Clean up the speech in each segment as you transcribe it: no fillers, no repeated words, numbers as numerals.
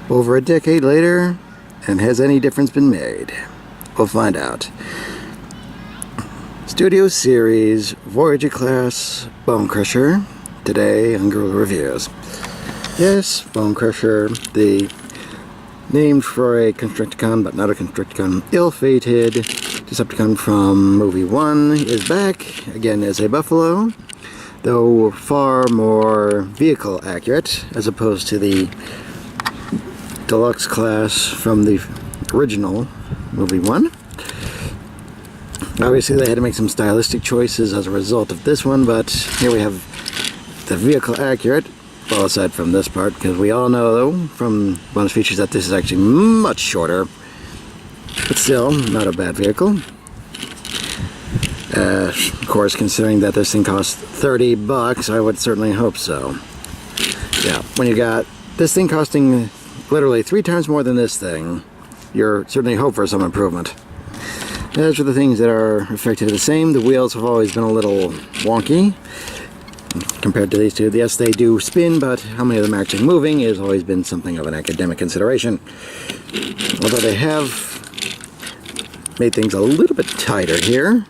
over a decade later, and has any difference been made? We'll find out. Studio Series, Voyager Class, Bonecrusher, today on Guerrilla Reviews. Yes, Bonecrusher, the named for a Constructicon, but not a Constructicon, ill-fated Decepticon from movie 1, is back, again as a buffalo, though far more vehicle accurate, as opposed to the deluxe class from the original movie 1. Obviously they had to make some stylistic choices as a result of this one, but here we have the vehicle accurate, well aside from this part, because we all know though from bonus features that this is actually much shorter, but still not a bad vehicle. Of course, considering that this thing costs $30, I would certainly hope so. Yeah, when you got this thing costing literally 3 times more than this thing, you're certainly hope for some improvement. As for the things that are effectively the same, the wheels have always been a little wonky compared to these two. Yes, they do spin, but how many of them are actually moving has always been something of an academic consideration. Although they have made things a little bit tighter here,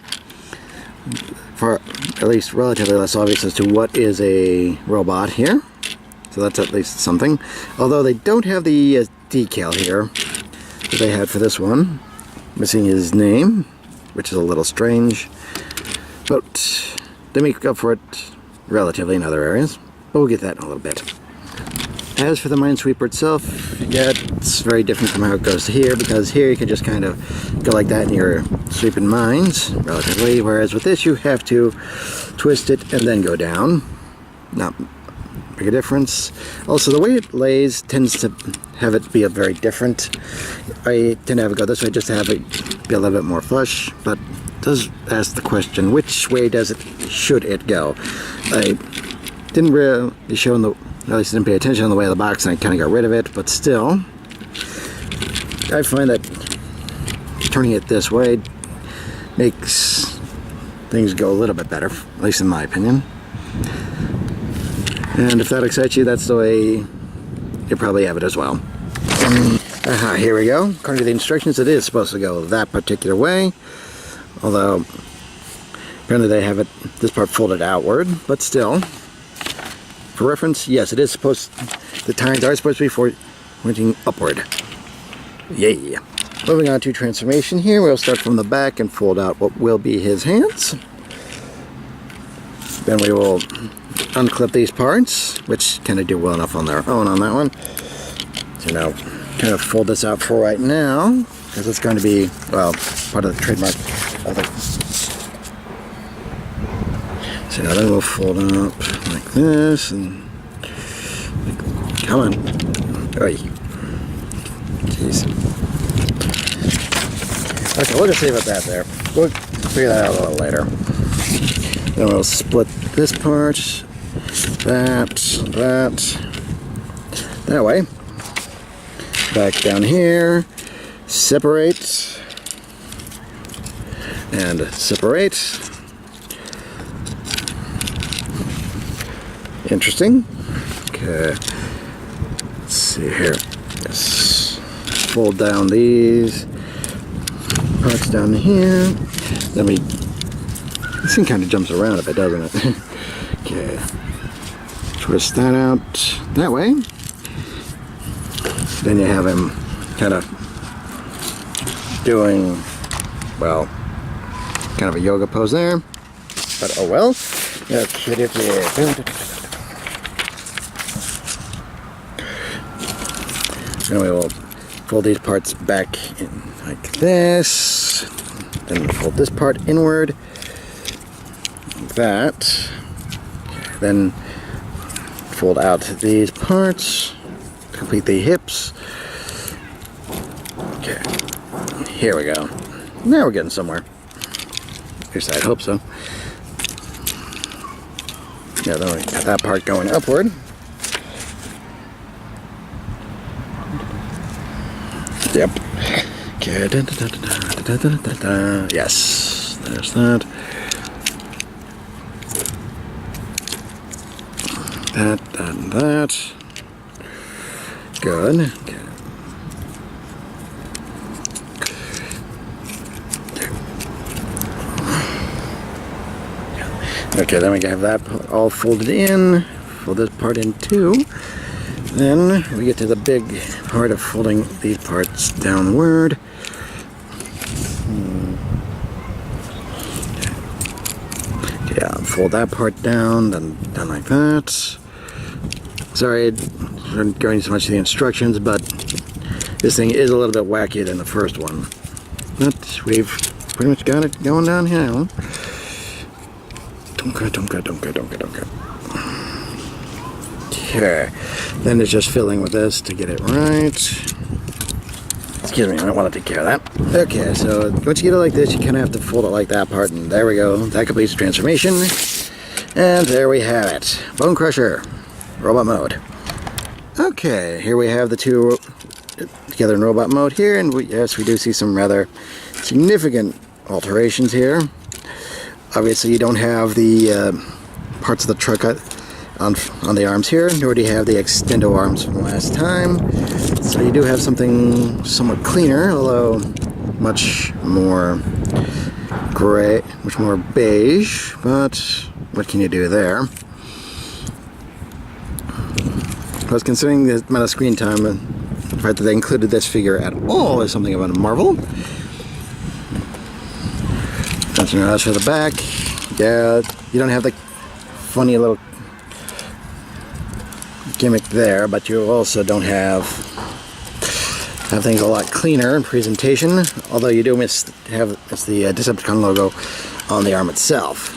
for at least relatively less obvious as to what is a robot here. So that's at least something. Although they don't have the decal here that they had for this one. Missing his name, which is a little strange, but they make up for it relatively in other areas. But we'll get that in a little bit. As for the Minesweeper itself, yeah, it's very different from how it goes here, because here you can just kind of go like that and you're sweeping mines, relatively, whereas with this you have to twist it and then go down. Not big a difference. Also, the way it lays tends to have it be a very different. I tend to have it go this way just to have it be a little bit more flush, but it does ask the question, which way should it go? I didn't really show in the, at least didn't pay attention on the way of the box, and I kind of got rid of it, but still, I find that turning it this way makes things go a little bit better, at least in my opinion. And if that excites you, that's the way you probably have it as well. Here we go. According to the instructions, it is supposed to go that particular way. Although, apparently they have this part folded outward, but still. For reference, yes, it is supposed, the tines are supposed to be pointing upward. Yay. Moving on to transformation here, we'll start from the back and fold out what will be his hands. Then we will unclip these parts, which kind of do well enough on their own on that one. So now, kind of fold this out for right now, because it's going to be, well, part of the trademark of it. So now then we'll fold up like this, and come on. Oy. Jeez. Okay, we'll just leave it that there. We'll figure that out a little later. Then we'll split this part, that way. Back down here, separate, and separate. Interesting. Okay, let's see here. Yes. Fold down these parts down here. Then this thing kind of jumps around a bit, doesn't it? Okay. Twist that out that way. Then you have him kind of doing, well, kind of a yoga pose there. But oh well. Okay. Then we will fold these parts back in like this. Then we'll fold this part inward. Like that. Then fold out these parts. Complete the hips. Okay. Here we go. Now we're getting somewhere. At least I hope so. Yeah, then we got that part going upward. Yep. Okay. Yes. There's that. That. Good. Okay. Okay, then we have that all folded in. Fold this part in too. Then we get to the big part of folding these parts downward. Yeah, fold that part down, then done like that. Sorry, I'm not going so much to the instructions, but this thing is a little bit wackier than the first one. But we've pretty much got it going downhill. Don't go. Okay, then it's just filling with this to get it right. Excuse me, I don't want to take care of that. Okay, so once you get it like this, you kind of have to fold it like that part, and there we go. That completes the transformation. And there we have it. Bonecrusher, robot mode. Okay, here we have the two together in robot mode here, and yes, we do see some rather significant alterations here. Obviously, you don't have the parts of the truck on the arms here, nor do you have the extendo arms from last time. So you do have something somewhat cleaner, although much more gray, much more beige, but what can you do there? Plus, considering the amount of screen time, the fact that they included this figure at all is something of a marvel. As for the back, yeah, you don't have the funny little gimmick there, but you also don't have things a lot cleaner in presentation, although you do miss the Decepticon logo on the arm itself.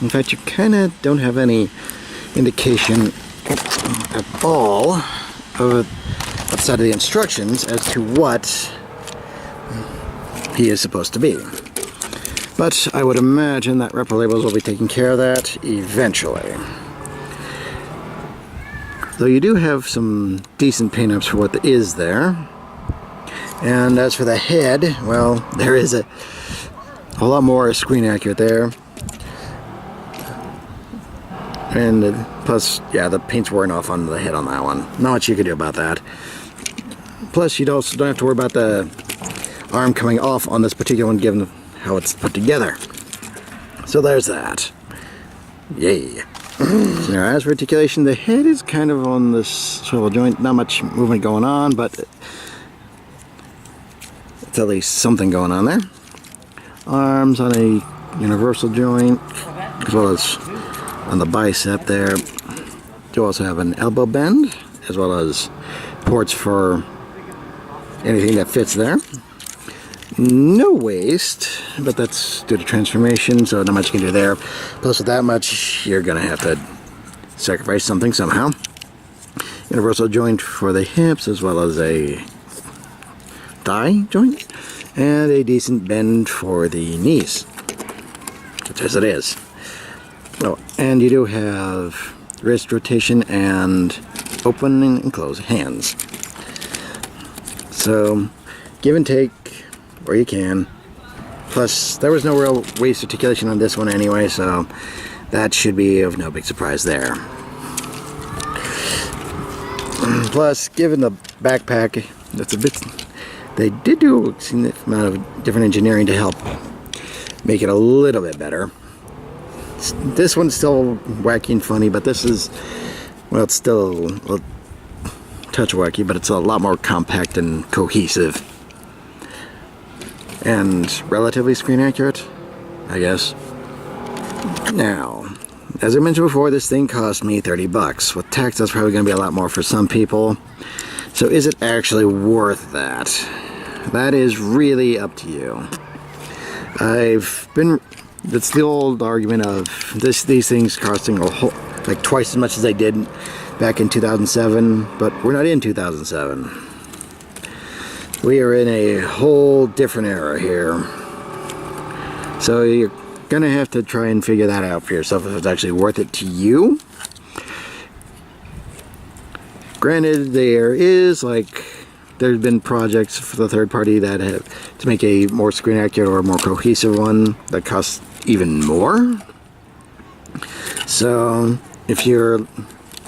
In fact, you kind of don't have any indication at all outside of the instructions as to what he is supposed to be. But I would imagine that repro labels will be taking care of that eventually. Though you do have some decent paint-ups for what is there. And as for the head, well, there is a whole lot more screen accurate there. And plus, yeah, the paint's wearing off on the head on that one. Not much you can do about that. Plus, you also don't have to worry about the arm coming off on this particular one, given how it's put together. So there's that. Yay. So now, as for articulation, the head is kind of on this swivel joint. Not much movement going on, but it's at least something going on there. Arms on a universal joint, as well as on the bicep there. You also have an elbow bend, as well as ports for anything that fits there. No waist, but that's due to transformation, so not much you can do there. Plus, with that much, you're going to have to sacrifice something somehow. Universal joint for the hips, as well as a thigh joint, and a decent bend for the knees, such as it is. Oh, and you do have wrist rotation and open and close hands. So, give and take where you can. Plus, there was no real waist articulation on this one anyway, so that should be of no big surprise there. Plus, given the backpack, that's a bit. They did do a significant amount of different engineering to help make it a little bit better. This one's still wacky and funny, but this is, well, it's still a touch wacky, but it's a lot more compact and cohesive. And relatively screen accurate, I guess. Now, as I mentioned before, this thing cost me $30. With tax, that's probably going to be a lot more for some people. So is it actually worth that? That is really up to you. That's the old argument of these things costing like twice as much as they did back in 2007, but we're not in 2007. We are in a whole different era here. So you're going to have to try and figure that out for yourself if it's actually worth it to you. Granted, there's been projects for the third party that have to make a more screen accurate or more cohesive one that costs even more. So if you're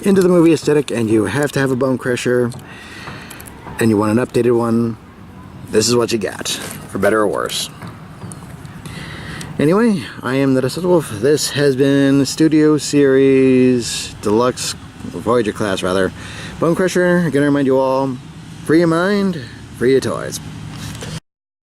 into the movie aesthetic and you have to have a Bonecrusher and you want an updated one, this is what you got, for better or worse. Anyway, I am the Deceptiwolf. This has been Studio Series Deluxe, Voyager class rather, Bonecrusher. Again, I remind you all, free your mind, free your toys.